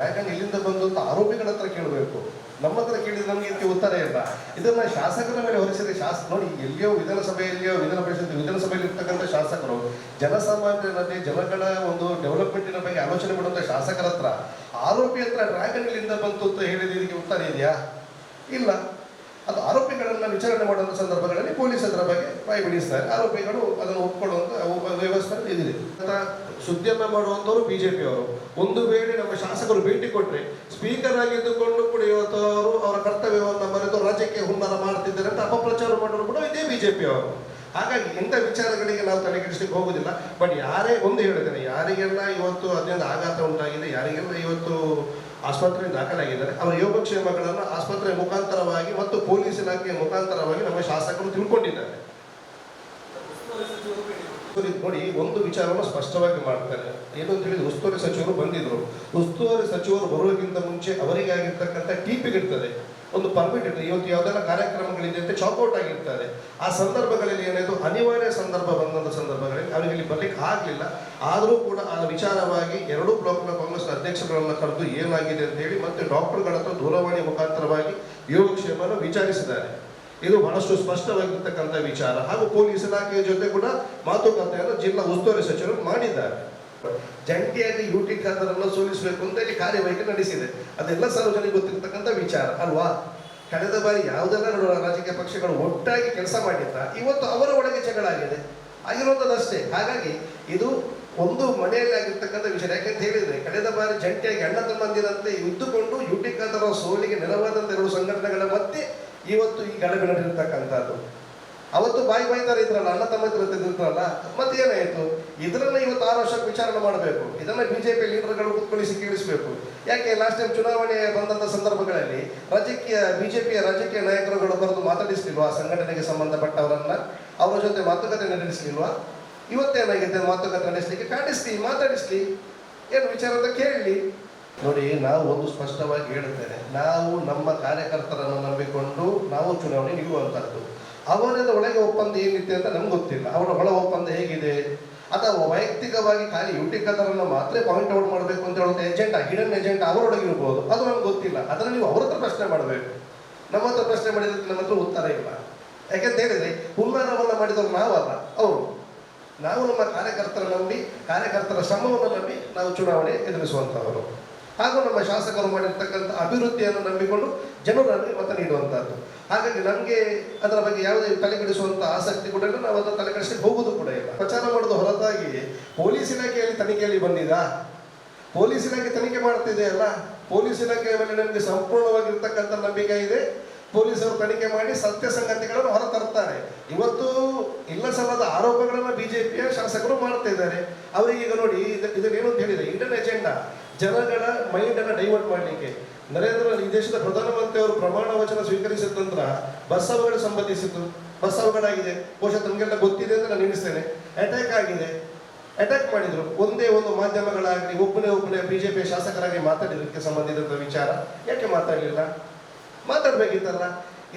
ಯಾಕಂದ್ರೆ ಇಲ್ಲಿಂದ ಬಂದಂತ ಆರೋಪಿಗಳ ಹತ್ರ ಕೇಳಬೇಕು. ನಮ್ಮ ಹತ್ರ ಕೇಳಿದ್ರೆ ನಮ್ಗೆ ಇದಕ್ಕೆ ಉತ್ತರ ಇಲ್ಲ. ಇದನ್ನ ಶಾಸಕರ ಮೇಲೆ ಹೊರಿಸಿದ್ರೆ ನೋಡಿ, ಎಲ್ಲಿಯೋ ವಿಧಾನಸಭೆಯಲ್ಲಿಯೋ ವಿಧಾನಸಭೆಯಲ್ಲಿ ಇರ್ತಕ್ಕಂಥ ಶಾಸಕರು ಜನಸಾಮಾನ್ಯರಲ್ಲಿ ಜನಗಳ ಒಂದು ಡೆವಲಪ್ಮೆಂಟಿನ ಬಗ್ಗೆ ಆಲೋಚನೆ ಮಾಡುವಂಥ ಶಾಸಕರ ಹತ್ರ ಆರೋಪಿ ಹತ್ರ ಡ್ರ್ಯಾಗನ್ ಇಲ್ಲಿಂದ ಬಂತು ಅಂತ ಹೇಳಿದ ಇದಕ್ಕೆ ಉತ್ತರ ಇದೆಯಾ? ಇಲ್ಲ. ಅದು ಆರೋಪಿಗಳನ್ನ ವಿಚಾರಣೆ ಮಾಡುವಂಥ ಸಂದರ್ಭಗಳಲ್ಲಿ ಪೊಲೀಸ್ ಅದರ ಬಗ್ಗೆ ಬಾಯಿ ಬಿಡಿಸ್ತಾರೆ. ಆರೋಪಿಗಳು ಅದನ್ನು ಒಪ್ಕೊಳ್ಳುವಂಥ ವ್ಯವಸ್ಥೆ ಇದಿದೆ. ಸುದ್ದಿಯನ್ನ ಮಾಡುವಂಥವ್ರು ಬಿಜೆಪಿಯವರು. ಒಂದು ವೇಳೆ ನಮ್ಮ ಶಾಸಕರು ಭೇಟಿ ಕೊಟ್ಟರೆ ಸ್ಪೀಕರ್ ಆಗಿದ್ದುಕೊಂಡು ಕೂಡ ಇವತ್ತು ಅವರು ಅವರ ಕರ್ತವ್ಯವನ್ನು ಮರೆತು ರಾಜ್ಯಕ್ಕೆ ಹುನ್ನಾರ ಮಾಡ್ತಿದ್ದಾರೆ ಅಂತ ಅಪಪ್ರಚಾರ ಮಾಡೋರು ಕೂಡ ಇದೇ ಬಿಜೆಪಿಯವರು. ಹಾಗಾಗಿ ಇಂಥ ವಿಚಾರಗಳಿಗೆ ನಾವು ತಲೆಕೆಡಿಸ್ಲಿಕ್ಕೆ ಹೋಗುದಿಲ್ಲ. ಬಟ್ ಯಾರೇ ಒಂದು ಹೇಳಿದ್ದೇನೆ, ಯಾರಿಗೆಲ್ಲ ಇವತ್ತು ಅದರಿಂದ ಆಘಾತ ಉಂಟಾಗಿದೆ, ಯಾರಿಗೆಲ್ಲ ಇವತ್ತು ಆಸ್ಪತ್ರೆಗೆ ದಾಖಲಾಗಿದ್ದಾರೆ, ಅವರ ಯೋಗಕ್ಷೇಮಗಳನ್ನು ಆಸ್ಪತ್ರೆ ಮುಖಾಂತರವಾಗಿ ಮತ್ತು ಪೊಲೀಸ್ ಇಲಾಖೆಯ ಮುಖಾಂತರವಾಗಿ ನಮ್ಮ ಶಾಸಕರು ತಿಳ್ಕೊಂಡಿದ್ದಾರೆ. ನೋಡಿ, ಒಂದು ವಿಚಾರವನ್ನು ಸ್ಪಷ್ಟವಾಗಿ ಮಾಡ್ತಾರೆ. ಏನು ಅಂತ ಹೇಳಿದ್ರೆ, ಉಸ್ತುವಾರಿ ಸಚಿವರು ಬಂದಿದ್ರು. ಉಸ್ತುವಾರಿ ಸಚಿವರು ಬರುವುದಕ್ಕಿಂತ ಮುಂಚೆ ಅವರಿಗೆ ಆಗಿರ್ತಕ್ಕಂಥ ಟಿಪಿಗಿರ್ತದೆ, ಒಂದು ಪರ್ಮಿಟ್ ಇರ್ತದೆ. ಇವತ್ತು ಯಾವುದೆಲ್ಲ ಕಾರ್ಯಕ್ರಮಗಳಿದೆ ಅಂತ ಚಾಕ್ಔಟ್ ಆಗಿರ್ತಾರೆ. ಆ ಸಂದರ್ಭಗಳಲ್ಲಿ ಏನಾಯಿತು, ಅನಿವಾರ್ಯ ಸಂದರ್ಭ ಬಂದಂಥ ಸಂದರ್ಭಗಳಲ್ಲಿ ಅವರಿಗೆ ಇಲ್ಲಿ ಬರ್ಲಿಕ್ಕೆ ಆಗಲಿಲ್ಲ. ಆದರೂ ಕೂಡ ಆ ವಿಚಾರವಾಗಿ ಎರಡೂ ಬ್ಲಾಕ್ನ ಕಾಂಗ್ರೆಸ್ ಅಧ್ಯಕ್ಷರುಗಳನ್ನು ಕರೆದು ಏನಾಗಿದೆ ಅಂತ ಹೇಳಿ ಮತ್ತೆ ಡಾಕ್ಟರ್ಗಳ ಹತ್ರ ದೂರವಾಣಿ ಮುಖಾಂತರವಾಗಿ ಯೋಗಕ್ಷೇಮವನ್ನು ವಿಚಾರಿಸಿದ್ದಾರೆ. ಇದು ಬಹಳಷ್ಟು ಸ್ಪಷ್ಟವಾಗಿರ್ತಕ್ಕಂಥ ವಿಚಾರ. ಹಾಗೂ ಪೊಲೀಸ್ ಇಲಾಖೆಯ ಜೊತೆ ಕೂಡ ಮಾತುಕತೆಯನ್ನು ಜಿಲ್ಲಾ ಉಸ್ತುವಾರಿ ಸಚಿವರು ಮಾಡಿದ್ದಾರೆ. ಜಂಟಿಯಾಗಿ ಯುಟಿ ಖಾದರನ್ನು ಸೋಲಿಸಬೇಕು ಅಂತ ಇಲ್ಲಿ ಕಾರ್ಯವೈಖರಿ ನಡೆಸಿದೆ. ಅದೆಲ್ಲ ಸಾರ್ವಜನಿಕ ಗೊತ್ತಿರ್ತಕ್ಕಂಥ ವಿಚಾರ ಅಲ್ವಾ? ಕಳೆದ ಬಾರಿ ಯಾವುದೆಲ್ಲ ರಾಜಕೀಯ ಪಕ್ಷಗಳು ಒಟ್ಟಾಗಿ ಕೆಲಸ ಮಾಡಿದ್ದ, ಇವತ್ತು ಅವರ ಒಳಗೆ ಜಗಳ ಆಗಿದೆ, ಆಗಿರುವಂಥದ್ದಷ್ಟೇ. ಹಾಗಾಗಿ ಇದು ಒಂದು ಮನೆಯಲ್ಲಿ ಆಗಿರ್ತಕ್ಕಂಥ ವಿಷಯ. ಯಾಕೆಂತ ಹೇಳಿದ್ರೆ, ಕಳೆದ ಬಾರಿ ಜಂಟಿಯಾಗಿ ಅಣ್ಣ ತಮ್ಮಂದಿರಂತೆ ಇದ್ದುಕೊಂಡು ಯುಟಿ ಖಾದರ್ ಸೋಲಿಗೆ ನೆರವಾದಂಥ ಎರಡು ಸಂಘಟನೆಗಳ ಮಧ್ಯೆ ಇವತ್ತು ಈ ಗಲಭೆ ನಡೆದಿರ್ತಕ್ಕಂಥದ್ದು. ಅವತ್ತು ಬಾಯ್ತಾರೆ ಇದ್ರಲ್ಲ, ಅಣ್ಣ ತಮ್ಮ ಇದ್ರಲ್ಲ, ಮತ್ತೆ ಏನಾಯಿತು? ಇದರನ್ನ ಇವತ್ತು 6 ವರ್ಷಕ್ಕೆ ವಿಚಾರಣೆ ಮಾಡಬೇಕು. ಇದನ್ನ ಬಿಜೆಪಿ ಲೀಡರ್ಗಳು ಕೂತ್ಕೊಳಿಸಿ ಕೇಳಿಸಬೇಕು. ಯಾಕೆ ಲಾಸ್ಟ್ ಟೈಮ್ ಚುನಾವಣೆ ಬಂದಂಥ ಸಂದರ್ಭಗಳಲ್ಲಿ ಬಿಜೆಪಿಯ ರಾಜಕೀಯ ನಾಯಕರುಗಳು ಬರೆದು ಮಾತಾಡಿಸ್ಲಿಲ್ವಾ? ಸಂಘಟನೆಗೆ ಸಂಬಂಧಪಟ್ಟವರನ್ನ ಅವರ ಜೊತೆ ಮಾತುಕತೆ ನಡೆಸಲಿಲ್ವಾ? ಇವತ್ತೇನಾಗಿದೆ, ಮಾತುಕತೆ ನಡೆಸಲಿಕ್ಕೆ ಮಾತಾಡಿಸ್ಲಿ, ಏನು ವಿಚಾರ ಅಂತ ಕೇಳಲಿ. ನೋಡಿ, ನಾವು ಒಂದು ಸ್ಪಷ್ಟವಾಗಿ ಹೇಳುತ್ತೇನೆ, ನಾವು ನಮ್ಮ ಕಾರ್ಯಕರ್ತರನ್ನು ನಂಬಿಕೊಂಡು ನಾವು ಚುನಾವಣೆ ನಿಲ್ಲುವಂಥದ್ದು. ಅವರದ ಒಳಗೆ ಒಪ್ಪಂದ ಏನಿದೆ ಅಂತ ನಮ್ಗೆ ಗೊತ್ತಿಲ್ಲ. ಅವರ ಒಳ ಒಪ್ಪಂದ ಹೇಗಿದೆ, ಅಥವಾ ವೈಯಕ್ತಿಕವಾಗಿ ಖಾಲಿ ಯುಟಿ ಖಾದರನ್ನು ಮಾತ್ರ ಪಾಯಿಂಟ್ ಔಟ್ ಮಾಡಬೇಕು ಅಂತ ಹೇಳುವಂಥ ಎಜೆಂಡಾ, ಹಿಡನ್ ಎಜೆಂಡಾ ಅವರೊಳಗೆ ಇರ್ಬೋದು. ಅದು ನಮ್ಗೆ ಗೊತ್ತಿಲ್ಲ. ಅದನ್ನು ನೀವು ಅವ್ರ ಹತ್ರ ಪ್ರಶ್ನೆ ಮಾಡಬೇಕು. ನಮ್ಮ ಹತ್ರ ಪ್ರಶ್ನೆ ಮಾಡಿದ್ರೆ ನಮ್ಮ ಹತ್ರ ಉತ್ತರ ಇಲ್ಲ. ಯಾಕೆಂತ ಹೇಳಿದ್ರೆ, ಹುನ್ನಾರವನ್ನು ಮಾಡಿದವರು ನಾವಲ್ಲ, ಅವರು. ನಾವು ನಮ್ಮ ಕಾರ್ಯಕರ್ತರ ನಂಬಿ, ಕಾರ್ಯಕರ್ತರ ಶ್ರಮವನ್ನು ನಂಬಿ ನಾವು ಚುನಾವಣೆ ಎದುರಿಸುವಂಥವರು. ಹಾಗೂ ನಮ್ಮ ಶಾಸಕರು ಮಾಡಿರ್ತಕ್ಕಂಥ ಅಭಿವೃದ್ಧಿಯನ್ನು ನಂಬಿಕೊಂಡು ಜನರಲ್ಲಿ ಮತ ನೀಡುವಂಥದ್ದು. ಹಾಗಾಗಿ ನಮಗೆ ಅದರ ಬಗ್ಗೆ ಯಾವುದೇ ತಲೆಕೆಡಿಸುವಂಥ ಆಸಕ್ತಿ ಕೂಡ ಇಲ್ಲ. ನಾವು ಅದನ್ನು ತಲೆಕೆಡಿಸಲಿಕ್ಕೆ ಹೋಗುವುದು ಕೂಡ ಇಲ್ಲ. ಪ್ರಚಾರ ಮಾಡೋದು ಹೊರತಾಗಿ ಪೊಲೀಸ್ ಇಲಾಖೆಯಲ್ಲಿ ತನಿಖೆಯಲ್ಲಿ ಬಂದಿದಾ? ಪೊಲೀಸ್ ಇಲಾಖೆ ತನಿಖೆ ಮಾಡ್ತಿದೆ ಅಲ್ಲ. ಪೊಲೀಸ್ ಇಲಾಖೆಯ ಮೇಲೆ ನಮಗೆ ಸಂಪೂರ್ಣವಾಗಿರ್ತಕ್ಕಂಥ ನಂಬಿಕೆ ಇದೆ. ಪೊಲೀಸರು ತನಿಖೆ ಮಾಡಿ ಸತ್ಯ ಸಂಗತಿಗಳನ್ನು ಹೊರತರ್ತಾರೆ. ಇವತ್ತು ಇಲ್ಲ ಸಲ್ಲದ ಆರೋಪಗಳನ್ನು ಬಿಜೆಪಿಯ ಶಾಸಕರು ಮಾಡ್ತಾ ಇದ್ದಾರೆ. ಅವರಿಗೆ ಈಗ ನೋಡಿ, ಇದನ್ನೇನು ಅಂತ ಹೇಳಿದ್ರೆ, ಹಿಡನ್ ಎಜೆಂಡಾ, ಜನಗಳ ಮೈಂಡನ್ನು ಡೈವರ್ಟ್ ಮಾಡಲಿಕ್ಕೆ. ಈ ದೇಶದ ಪ್ರಧಾನಮಂತ್ರಿ ಅವರು ಪ್ರಮಾಣ ವಚನ ಸ್ವೀಕರಿಸಿದ ನಂತರ ಬಸ್ ಅವಘಡ ಸಂಬಂಧಿಸಿತು. ಬಸ್ ಅವಘಡ ಆಗಿದೆ, ಬಹುಶಃ ತಮಗೆಲ್ಲ ಗೊತ್ತಿದೆ ಅಂತ ನಾನು ಎಣಿಸ್ತೇನೆ. ಅಟ್ಯಾಕ್ ಆಗಿದೆ, ಅಟ್ಯಾಕ್ ಮಾಡಿದ್ರು. ಒಂದೇ ಒಂದು ಮಾಧ್ಯಮಗಳಾಗಲಿ ಒಬ್ಬನೇ ಬಿಜೆಪಿಯ ಶಾಸಕರಾಗಿ ಮಾತಾಡಿದಕ್ಕೆ ಸಂಬಂಧಿಸಿದ ವಿಚಾರ ಯಾಕೆ ಮಾತಾಡಲಿಲ್ಲ? ಮಾತಾಡಬೇಕಿತ್ತಲ್ಲ.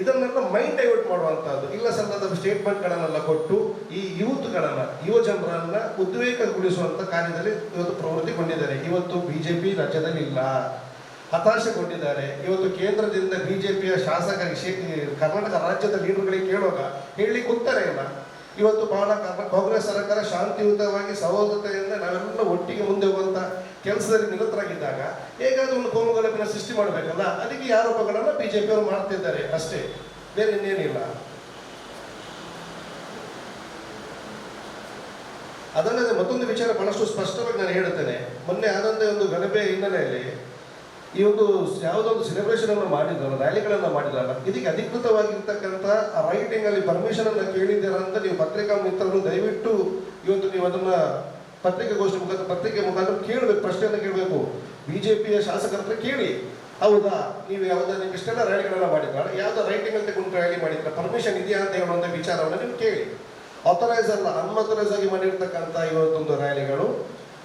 ಇದನ್ನೆಲ್ಲ ಮೈಂಡ್ ಡೈವರ್ಟ್ ಮಾಡುವಂಥದ್ದು, ಇಲ್ಲ ಸಲ್ಲದ ಸ್ಟೇಟ್ಮೆಂಟ್ಗಳನ್ನೆಲ್ಲ ಕೊಟ್ಟು ಈ ಯುವ ಜನರನ್ನ ಉದ್ವೇಗಗೊಳಿಸುವಂಥ ಕಾರ್ಯದಲ್ಲಿ ಇವತ್ತು ಪ್ರವೃತ್ತಿಗೊಂಡಿದ್ದಾರೆ. ಇವತ್ತು ಬಿಜೆಪಿ ರಾಜ್ಯದಲ್ಲಿ ಇಲ್ಲ, ಹತಾಶೆಗೊಂಡಿದ್ದಾರೆ. ಇವತ್ತು ಕೇಂದ್ರದಿಂದ ಬಿಜೆಪಿಯ ಶಾಸಕರಿಗೆ ಕರ್ನಾಟಕ ರಾಜ್ಯದ ಲೀಡರ್ಗಳಿಗೆ ಕೇಳುವಾಗ ಹೇಳಲಿಕ್ಕೆ ಉತ್ತರ ಇಲ್ಲ. ಇವತ್ತು ಬಹಳ ಕಾಂಗ್ರೆಸ್ ಸರ್ಕಾರ ಶಾಂತಿಯುತವಾಗಿ ಸಹೋದರತೆಯಿಂದ ನಾವೆಲ್ಲ ಒಟ್ಟಿಗೆ ಮುಂದೆ ಹೋಗುವಂಥ ಕೆಲಸದಲ್ಲಿ ನಿರತರಾಗಿದ್ದಾಗ ಹೇಗಾದ್ರೂ ಒಂದು ಕೋಮುಗಲಭೆನ ಸೃಷ್ಟಿ ಮಾಡಬೇಕಲ್ಲ. ಅದಕ್ಕೆ ಈ ಆರೋಪಗಳನ್ನು ಬಿಜೆಪಿಯವರು ಮಾಡ್ತಿದ್ದಾರೆ ಅಷ್ಟೇ, ಬೇರೆ ಇನ್ನೇನಿಲ್ಲ. ಅದಲ್ಲದೆ ಮತ್ತೊಂದು ವಿಚಾರ ಬಹಳಷ್ಟು ಸ್ಪಷ್ಟವಾಗಿ ನಾನು ಹೇಳುತ್ತೇನೆ. ಮೊನ್ನೆ ಆದಂಥ ಒಂದು ಗಲಭೆ ಹಿನ್ನೆಲೆಯಲ್ಲಿ ಈ ಒಂದು ಯಾವುದೋ ಒಂದು ಸೆಲೆಬ್ರೇಷನ್ ಅನ್ನು ಮಾಡಿದ್ರಲ್ಲ, ರ್ಯಾಲಿಗಳನ್ನು ಮಾಡಿದ್ರಲ್ಲ, ಇದಕ್ಕೆ ಅಧಿಕೃತವಾಗಿರ್ತಕ್ಕಂಥ ರೈಟಿಂಗ್ ಅಲ್ಲಿ ಪರ್ಮಿಷನ್ ಅನ್ನು ಕೇಳಿದ್ದೀರಾ ಅಂತ ನೀವು ಪತ್ರಿಕಾ ಮಿತ್ರರು ದಯವಿಟ್ಟು ಇವತ್ತು ನೀವು ಅದನ್ನ ಪತ್ರಿಕೆ ಮುಖಾಂತರ ಕೇಳಬೇಕು, ಪ್ರಶ್ನೆಯನ್ನು ಕೇಳಬೇಕು. ಬಿಜೆಪಿಯ ಶಾಸಕರ ಹತ್ರ ಕೇಳಿ, ಹೌದಾ ನೀವು ಯಾವುದೋ ನೀವು ಇಷ್ಟೆಲ್ಲ ರ್ಯಾಲಿಗಳೆಲ್ಲ ಮಾಡಿದ್ರ, ಯಾವುದೋ ರೈಟಿಂಗ್ ಅಂತ ಕುಂಟು ರ್ಯಾಲಿ ಮಾಡಿದ್ರ, ಪರ್ಮಿಷನ್ ಇದೆಯಾ ಅಂತ ಹೇಳುವಂಥ ವಿಚಾರವನ್ನು ನೀವು ಕೇಳಿ. ಆಥರೈಸ್ ಅಲ್ಲ, ಅನ್ಆಥರೈಸ್ ಆಗಿ ಮಾಡಿರ್ತಕ್ಕಂಥ ಇವತ್ತೊಂದು ರ್ಯಾಲಿಗಳು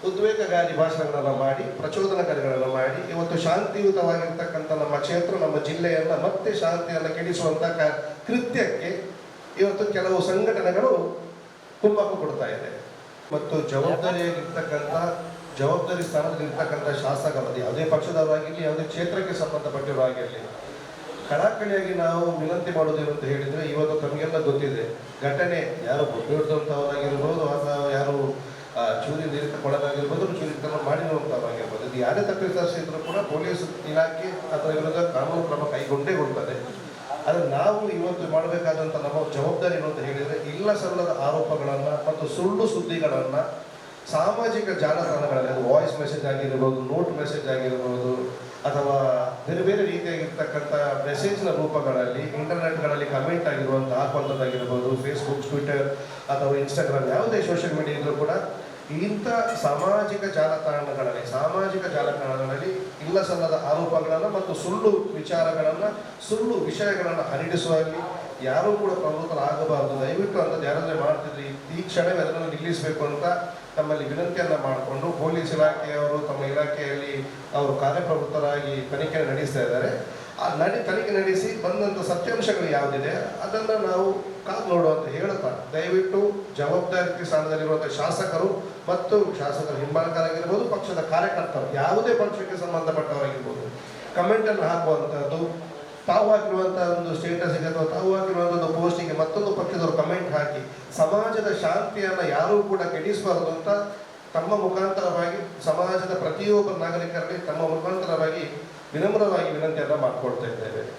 ಉದ್ವೇಗಕಾರಿ ಭಾಷಣಗಳನ್ನು ಮಾಡಿ, ಪ್ರಚೋದನಕಾರಿಗಳನ್ನು ಮಾಡಿ, ಇವತ್ತು ಶಾಂತಿಯುತವಾಗಿರ್ತಕ್ಕಂಥ ನಮ್ಮ ಕ್ಷೇತ್ರ, ನಮ್ಮ ಜಿಲ್ಲೆಯನ್ನು ಮತ್ತೆ ಶಾಂತಿಯನ್ನು ಕೆಡಿಸುವಂಥ ಕೃತ್ಯಕ್ಕೆ ಇವತ್ತು ಕೆಲವು ಸಂಘಟನೆಗಳು ಕುಮ್ಮಕ್ಕು ಕೊಡ್ತಾ ಇದೆ. ಮತ್ತು ಜವಾಬ್ದಾರಿಯಾಗಿರ್ತಕ್ಕಂಥ ಜವಾಬ್ದಾರಿ ಸ್ಥಾನದಲ್ಲಿ ಇರ್ತಕ್ಕಂಥ ಶಾಸಕರು, ಅದು ಯಾವುದೇ ಪಕ್ಷದವರಾಗಿರಲಿ, ಯಾವುದೇ ಕ್ಷೇತ್ರಕ್ಕೆ ಸಂಬಂಧಪಟ್ಟಿರೋರಾಗಿರಲಿ, ಕಳಕಳಿಯಾಗಿ ನಾವು ವಿನಂತಿ ಮಾಡೋದೇನು ಅಂತ ಹೇಳಿದರೆ, ಇವತ್ತು ತಮಗೆಲ್ಲ ಗೊತ್ತಿದೆ ಘಟನೆ, ಯಾರು ಬೊಬ್ಬಿಡ್ದಂಥವರಾಗಿರ್ಬೋದು ಅಥವಾ ಯಾರು ಚೂರಿ ನೀರಿತಕ್ಕೊಳಗಾಗಿರ್ಬೋದು, ಚೂರಿತನ ಮಾಡಿರುವಂಥವರಾಗಿರ್ಬೋದು, ಇದು ಯಾರೇ ತಪ್ಪಿಸಿದ್ರು ಕೂಡ ಪೊಲೀಸ್ ಇಲಾಖೆ ಅದರ ವಿರುದ್ಧ ಕಾನೂನು ಕ್ರಮ ಕೈಗೊಂಡೇ ಕೊಡ್ತದೆ. ಆದರೆ ನಾವು ಇವತ್ತು ಮಾಡಬೇಕಾದಂಥ ನಮ್ಮ ಜವಾಬ್ದಾರಿ ಏನು ಅಂತ ಹೇಳಿದರೆ, ಇಲ್ಲ ಸಲ್ಲದ ಆರೋಪಗಳನ್ನು ಮತ್ತು ಸುಳ್ಳು ಸುದ್ದಿಗಳನ್ನು ಸಾಮಾಜಿಕ ಜಾಲತಾಣಗಳಲ್ಲಿ, ಅದು ವಾಯ್ಸ್ ಮೆಸೇಜ್ ಆಗಿರ್ಬೋದು, ನೋಟ್ ಮೆಸೇಜ್ ಆಗಿರ್ಬೋದು, ಅಥವಾ ಬೇರೆ ಬೇರೆ ರೀತಿಯಾಗಿರ್ತಕ್ಕಂಥ ಮೆಸೇಜ್ನ ರೂಪಗಳಲ್ಲಿ ಇಂಟರ್ನೆಟ್ಗಳಲ್ಲಿ ಕಮೆಂಟ್ ಆಗಿರುವಂಥ ಹಾಕುವಂಥದ್ದಾಗಿರ್ಬೋದು, ಫೇಸ್ಬುಕ್, ಟ್ವಿಟರ್ ಅಥವಾ ಇನ್ಸ್ಟಾಗ್ರಾಮ್, ಯಾವುದೇ ಸೋಷಿಯಲ್ ಮೀಡಿಯಾ ಇದ್ದರೂ ಕೂಡ ಇಂಥ ಸಾಮಾಜಿಕ ಜಾಲತಾಣಗಳಲ್ಲಿ ಇಲ್ಲ ಸಲ್ಲದ ಆರೋಪಗಳನ್ನು ಮತ್ತು ಸುಳ್ಳು ವಿಚಾರಗಳನ್ನು, ಸುಳ್ಳು ವಿಷಯಗಳನ್ನು ಹರಡಿಸುವಲ್ಲಿ ಯಾರೂ ಕೂಡ ಪ್ರವೃತ್ತರಾಗಬಾರದು. ದಯವಿಟ್ಟು ಅಂಥದ್ದು ಯಾರಾದರೆ ಮಾಡ್ತಿದ್ರಿ ಈ ಕ್ಷಣವೇ ಅದನ್ನು ನಿಲ್ಲಿಸಬೇಕು ಅಂತ ತಮ್ಮಲ್ಲಿ ವಿನಂತಿಯನ್ನು ಮಾಡಿಕೊಂಡು, ಪೊಲೀಸ್ ಇಲಾಖೆಯವರು ತಮ್ಮ ಇಲಾಖೆಯಲ್ಲಿ ಅವರು ಕಾರ್ಯಪ್ರವೃತ್ತರಾಗಿ ತನಿಖೆ ನಡೆಸ್ತಾ ಇದ್ದಾರೆ. ಆ ತನಿಖೆ ನಡೆಸಿ ಬಂದಂಥ ಸತ್ಯಾಂಶಗಳು ಯಾವುದಿದೆ ಅದನ್ನು ನಾವು ಕಾದು ನೋಡುವಂತ ಹೇಳ್ತಾ, ದಯವಿಟ್ಟು ಜವಾಬ್ದಾರಿ ಸ್ಥಾನದಲ್ಲಿರುವಂಥ ಶಾಸಕರು ಮತ್ತು ಶಾಸಕರ ಹಿಂಬಾಲಕರಾಗಿರ್ಬೋದು, ಪಕ್ಷದ ಕಾರ್ಯಕರ್ತರು, ಯಾವುದೇ ಪಕ್ಷಕ್ಕೆ ಸಂಬಂಧಪಟ್ಟವರಾಗಿರ್ಬೋದು, ಕಮೆಂಟನ್ನು ಹಾಕುವಂಥದ್ದು, ತಾವು ಹಾಕಿರುವಂಥ ಒಂದು ಸ್ಟೇಟಸ್ಗೆ ಅಥವಾ ತಾವು ಹಾಕಿರುವಂಥ ಒಂದು ಪೋಸ್ಟಿಗೆ ಮತ್ತೊಂದು ಪಕ್ಷದವರು ಕಮೆಂಟ್ ಹಾಕಿ ಸಮಾಜದ ಶಾಂತಿಯನ್ನು ಯಾರೂ ಕೂಡ ಕೆಡಿಸಬಾರದು ಅಂತ ತಮ್ಮ ಮುಖಾಂತರವಾಗಿ ಸಮಾಜದ ಪ್ರತಿಯೊಬ್ಬ ನಾಗರಿಕರಲ್ಲಿ ತಮ್ಮ ಮುಖಾಂತರವಾಗಿ ವಿನಮ್ರವಾಗಿ ವಿನಂತಿಯನ್ನು ಮಾಡಿಕೊಡ್ತಾ ಇದ್ದೇವೆ.